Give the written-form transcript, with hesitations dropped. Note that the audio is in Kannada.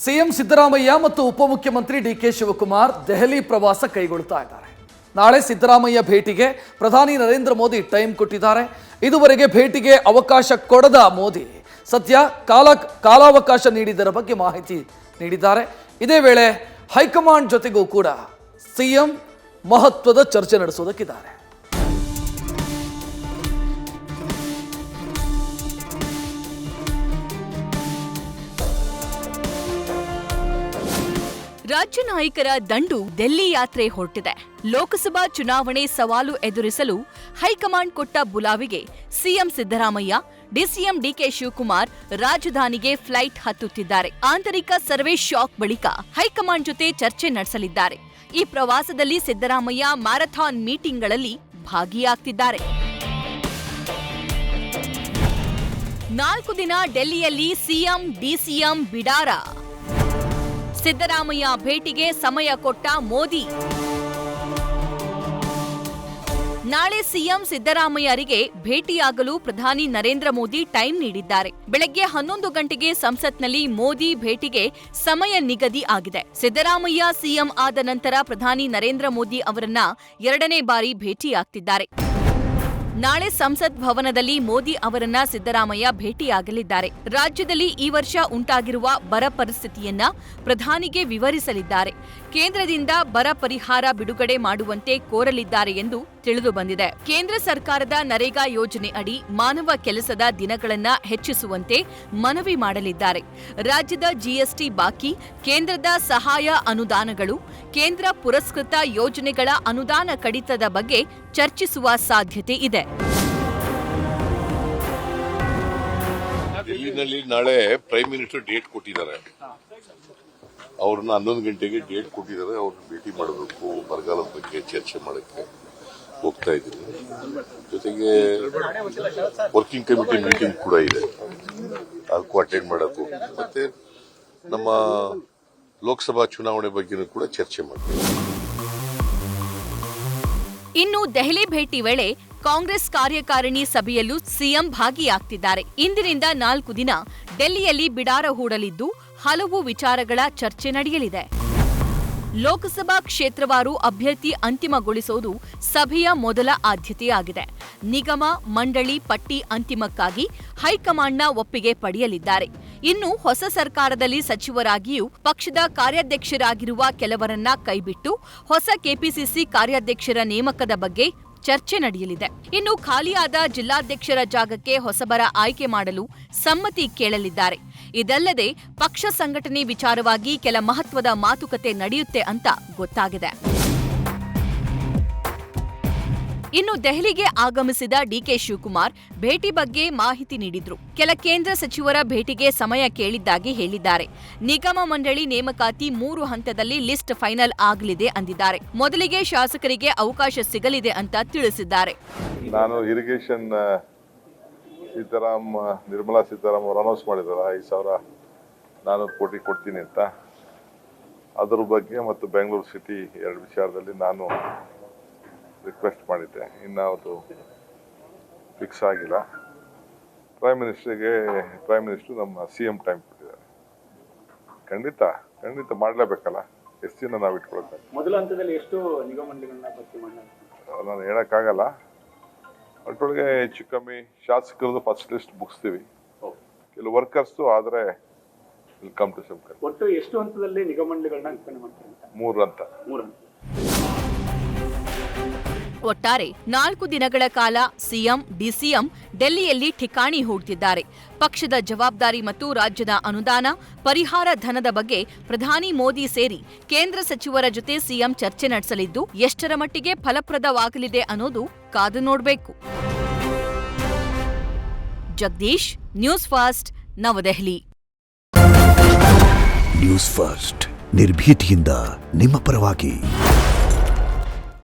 ಸಿಎಂ ಸಿದ್ದರಾಮಯ್ಯ ಮತ್ತು ಉಪಮುಖ್ಯಮಂತ್ರಿ ಡಿಕೆ ಶಿವಕುಮಾರ್ ದೆಹಲಿ ಪ್ರವಾಸ ಕೈಗೊಳ್ತಾ ಇದ್ದಾರೆ. ನಾಳೆ ಸಿದ್ದರಾಮಯ್ಯ ಭೇಟಿಗೆ ಪ್ರಧಾನಿ ನರೇಂದ್ರ ಮೋದಿ ಟೈಮ್ ಕೊಟ್ಟಿದ್ದಾರೆ. ಇದುವರೆಗೆ ಭೇಟಿಗೆ ಅವಕಾಶ ಕೊಡದ ಮೋದಿ ಸದ್ಯ ಕಾಲಾವಕಾಶ ನೀಡಿದ್ದರ ಬಗ್ಗೆ ಮಾಹಿತಿ ನೀಡಿದ್ದಾರೆ. ಇದೇ ವೇಳೆ ಹೈಕಮಾಂಡ್ ಜೊತೆಗೂ ಕೂಡ ಸಿಎಂ ಮಹತ್ವದ ಚರ್ಚೆ ನಡೆಸುವುದಕ್ಕಿದ್ದಾರೆ. ರಾಜ್ಯ ನಾಯಕರ ದಂಡು ದಿಲ್ಲಿ ಯಾತ್ರೆ ಹೊರಟಿದೆ. ಲೋಕಸಭಾ ಚುನಾವಣೆ ಸವಾಲು ಎದುರಿಸಲು ಹೈಕಮಾಂಡ್ ಕೊಟ್ಟ ಬುಲಾವಿಗೆ CM Siddaramaiah, DCM DK Shivakumar ರಾಜಧಾನಿಗೆ ಫ್ಲೈಟ್ ಹತ್ತುತ್ತಿದ್ದಾರೆ. ಆಂತರಿಕ ಸರ್ವೆ ಶಾಕ್ ಬಳಿಕ ಹೈಕಮಾಂಡ್ ಜೊತೆ ಚರ್ಚೆ ನಡೆಸಲಿದ್ದಾರೆ. ಈ ಪ್ರವಾಸದಲ್ಲಿ ಸಿದ್ದರಾಮಯ್ಯ ಮ್ಯಾರಥಾನ್ ಮೀಟಿಂಗ್ಗಳಲ್ಲಿ ಭಾಗಿಯಾಗ್ತಿದ್ದಾರೆ. 4 ದಿನ ಡೆಲ್ಲಿಯಲ್ಲಿ ಸಿಎಂ ಡಿಸಿಎಂ ಬಿಡಾರ. ಸಿದ್ದರಾಮಯ್ಯ ಭೇಟಿಗೆ ಸಮಯ ಕೊಟ್ಟ ಮೋದಿ. ನಾಳೆ ಸಿಎಂ ಸಿದ್ದರಾಮಯ್ಯರಿಗೆ ಭೇಟಿಯಾಗಲು ಪ್ರಧಾನಿ ನರೇಂದ್ರ ಮೋದಿ ಟೈಮ್ ನೀಡಿದ್ದಾರೆ. ಬೆಳಗ್ಗೆ 11 ಗಂಟೆಗೆ ಸಂಸತ್ನಲ್ಲಿ ಮೋದಿ ಭೇಟಿಗೆ ಸಮಯ ನಿಗದಿ ಆಗಿದೆ. ಸಿದ್ದರಾಮಯ್ಯ ಸಿಎಂ ಆದ ನಂತರ ಪ್ರಧಾನಿ ನರೇಂದ್ರ ಮೋದಿ ಅವರನ್ನ 2ನೇ ಬಾರಿ ಭೇಟಿಯಾಗ್ತಿದ್ದಾರೆ. ನಾಳೆ ಸಂಸತ್ ಭವನದಲ್ಲಿ ಮೋದಿ ಅವರನ್ನ ಸಿದ್ದರಾಮಯ್ಯ ಭೇಟಿಯಾಗಲಿದ್ದಾರೆ. ರಾಜ್ಯದಲ್ಲಿ ಈ ವರ್ಷ ಉಂಟಾಗಿರುವ ಬರ ಪರಿಸ್ಥಿತಿಯನ್ನ ಪ್ರಧಾನಿಗೆ ವಿವರಿಸಲಿದ್ದಾರೆ. ಕೇಂದ್ರದಿಂದ ಬರ ಪರಿಹಾರ ಬಿಡುಗಡೆ ಮಾಡುವಂತೆ ಕೋರಲಿದ್ದಾರೆ ಎಂದು ತಿಳಿದು ಬಂದಿದೆ. ಕೇಂದ್ರ ಸರ್ಕಾರದ ನರೇಗಾ ಯೋಜನೆ ಅಡಿ ಮಾನವ ಕೆಲಸದ ದಿನಗಳನ್ನು ಹೆಚ್ಚಿಸುವಂತೆ ಮನವಿ ಮಾಡಲಿದ್ದಾರೆ. ರಾಜ್ಯದ ಜಿಎಸ್ಟಿ ಬಾಕಿ, ಕೇಂದ್ರದ ಸಹಾಯ ಅನುದಾನಗಳು, ಕೇಂದ್ರ ಪುರಸ್ಕೃತ ಯೋಜನೆಗಳ ಅನುದಾನ ಕಡಿತದ ಬಗ್ಗೆ ಚರ್ಚಿಸುವ ಸಾಧ್ಯತೆ ಇದೆ. ಡೆಲ್ಲಿನಲ್ಲಿ ನಾಳೆ ಪ್ರೈಮ್ ಮಿನಿಸ್ಟರ್ ಡೇಟ್ ಕೊಟ್ಟಿದ್ದಾರೆ. ಅವ್ರನ್ನ 11 ಗಂಟೆಗೆ ಡೇಟ್ ಕೊಟ್ಟಿದ್ದಾರೆ. ಅವ್ರನ್ನ ಭೇಟಿ ಮಾಡಬೇಕು, ಬರಗಾಲದ ಬಗ್ಗೆ ಚರ್ಚೆ ಮಾಡಕ್ಕೆ ಹೋಗ್ತಾ ಇದ್ದೀನಿ. ಜೊತೆಗೆ ವರ್ಕಿಂಗ್ ಕಮಿಟಿ ಮೀಟಿಂಗ್ ಕೂಡ ಇದೆ, ಅದಕ್ಕೂ ಅಟೆಂಡ್ ಮಾಡಕ್ಕೂ, ಮತ್ತೆ ನಮ್ಮ ಲೋಕಸಭಾ ಚುನಾವಣೆ ಬಗ್ಗೆನೂ ಕೂಡ ಚರ್ಚೆ ಮಾಡ್ತೀವಿ. ಇನ್ನು ದೆಹಲಿ ಭೇಟಿ ವೇಳೆ ಕಾಂಗ್ರೆಸ್ ಕಾರ್ಯಕಾರಿಣಿ ಸಭೆಯಲ್ಲೂ ಸಿಎಂ ಭಾಗಿಯಾಗ್ತಿದ್ದಾರೆ. ಇಂದಿನಿಂದ 4 ದಿನ ಡೆಲ್ಲಿಯಲ್ಲಿ ಬಿಡಾರ ಹೂಡಲಿದ್ದು ಹಲವು ವಿಚಾರಗಳ ಚರ್ಚೆ ನಡೆಯಲಿದೆ. ಲೋಕಸಭಾ ಕ್ಷೇತ್ರವಾರು ಅಭ್ಯರ್ಥಿ ಅಂತಿಮಗೊಳಿಸುವುದು ಸಭೆಯ ಮೊದಲ ಆದ್ಯತೆಯಾಗಿದೆ. ನಿಗಮ ಮಂಡಳಿ ಪಟ್ಟಿ ಅಂತಿಮಕ್ಕಾಗಿ ಹೈಕಮಾಂಡ್ನ ಒಪ್ಪಿಗೆ ಪಡೆಯಲಿದ್ದಾರೆ. ಇನ್ನು ಹೊಸ ಸರ್ಕಾರದಲ್ಲಿ ಸಚಿವರಾಗಿಯೂ ಪಕ್ಷದ ಕಾರ್ಯಾಧ್ಯಕ್ಷರಾಗಿರುವ ಕೆಲವರನ್ನ ಕೈಬಿಟ್ಟು ಹೊಸ ಕೆಪಿಸಿಸಿ ಕಾರ್ಯಾಧ್ಯಕ್ಷರ ನೇಮಕದ ಬಗ್ಗೆ ಚರ್ಚೆ ನಡೆಯಲಿದೆ. ಇನ್ನು ಖಾಲಿಯಾದ ಜಿಲ್ಲಾಧ್ಯಕ್ಷರ ಜಾಗಕ್ಕೆ ಹೊಸಬರ ಆಯ್ಕೆ ಮಾಡಲು ಸಮ್ಮತಿ ಕೇಳಲಿದ್ದಾರೆ. ಇದಲ್ಲದೆ ಪಕ್ಷ ಸಂಘಟನೆ ವಿಚಾರವಾಗಿ ಕೆಲ ಮಹತ್ವದ ಮಾತುಕತೆ ನಡೆಯುತ್ತೆ ಅಂತ ಗೊತ್ತಾಗಿದೆ. ಇನ್ನು ದೆಹಲಿಗೆ ಆಗಮಿಸಿದ ಡಿಕೆ ಶಿವಕುಮಾರ್ ಭೇಟಿ ಬಗ್ಗೆ ಮಾಹಿತಿ ನೀಡಿದ್ರು. ಕೆಲ ಕೇಂದ್ರ ಸಚಿವರ ಭೇಟಿಗೆ ಸಮಯ ಕೇಳಿದ್ದಾಗಿ ಹೇಳಿದ್ದಾರೆ. ನಿಗಮ ಮಂಡಳಿ ನೇಮಕಾತಿ 3 ಹಂತದಲ್ಲಿ ಲಿಸ್ಟ್ ಫೈನಲ್ ಆಗಲಿದೆ ಅಂದಿದ್ದಾರೆ. ಮೊದಲಿಗೆ ಶಾಸಕರಿಗೆ ಅವಕಾಶ ಸಿಗಲಿದೆ ಅಂತ ತಿಳಿಸಿದ್ದಾರೆ. ನಾನು ಇರಿಗೇಷನ್ ನಿರ್ಮಲಾ ಸೀತಾರಾಮ್ ಅವರು ಅನೌನ್ಸ್ ಮಾಡಿದಾರೆ 5,400 ಕೋಟಿ ಕೊಡ್ತೀನಿ ಅಂತ. ಅದರ ಬಗ್ಗೆ ಮತ್ತು ಬೆಂಗಳೂರು ಸಿಟಿ 2 ವಿಚಾರದಲ್ಲಿ ನಾನು ರಿಕ್ವೆಸ್ಟ್ ಮಾಡಿದ್ದೆ. ಇನ್ನು ಅದು ಫಿಕ್ಸ್ ಆಗಿಲ್ಲ. ಪ್ರೈಮ್ ಮಿನಿಸ್ಟರ್ ನಮ್ಮ ಸಿಎಂ ಟೈಮ್ ಕೊಟ್ಟಿದ್ದಾರೆ. ಖಂಡಿತ ಮಾಡಲೇಬೇಕಲ್ಲ. ಎಷ್ಟು ದಿನ ನಾವು ಇಟ್ಕೊಳ್ತೇವೆ. ಮೊದಲ ಹಂತದಲ್ಲಿ ಎಷ್ಟು ನಿಗಮ ಮಂಡಳಿಗಳನ್ನ ಭರ್ತಿ ಮಾಡಲಾಗಿದೆ ನಾನು ಹೇಳಕ್ಕಾಗಲ್ಲ. ಒಟ್ಟೊಳಗೆ ಹೆಚ್ಚು ಕಮ್ಮಿ ಶಾಸಕರದ್ದು ಫಸ್ಟ್ ಲಿಸ್ಟ್ ಮುಗಿಸ್ತೀವಿ. ಕೆಲವು ವರ್ಕರ್ಸ್ ಆದರೆ ವೆಲ್ಕಮ್ ಟು ಸಮ್. ಒಟ್ಟು ಎಷ್ಟು ಹಂತದಲ್ಲಿ ನಿಗಮ ಮಂಡಳಿಗಳನ್ನ ವಿಸ್ತರಣೆ ಮಾಡ್ತಾರೆ? 3 ಹಂತ. ಒಟ್ಟಾರೆ 4 ದಿನಗಳ ಕಾಲ ಸಿಎಂ ಡಿಸಿಎಂ ಡೆಲ್ಲಿಯಲ್ಲಿ ಠಿಕಾಣಿ ಹೂಡ್ತಿದ್ದಾರೆ. ಪಕ್ಷದ ಜವಾಬ್ದಾರಿ ಮತ್ತು ರಾಜ್ಯದ ಅನುದಾನ, ಪರಿಹಾರ ಧನದ ಬಗ್ಗೆ ಪ್ರಧಾನಿ ಮೋದಿ ಸೇರಿ ಕೇಂದ್ರ ಸಚಿವರ ಜೊತೆ ಸಿಎಂ ಚರ್ಚೆ ನಡೆಸಲಿದ್ದು ಎಷ್ಟರ ಮಟ್ಟಿಗೆ ಫಲಪ್ರದವಾಗಲಿದೆ ಅನ್ನೋದು ಕಾದು ನೋಡಬೇಕು. ಜಗದೀಶ್, ನ್ಯೂಸ್ ಫಸ್ಟ್, ನವದೆಹಲಿ. ನ್ಯೂಸ್ ಫಸ್ಟ್ ನಿರ್ಭೀತಿಯಿಂದ ನಿಮ್ಮ ಪರವಾಗಿ.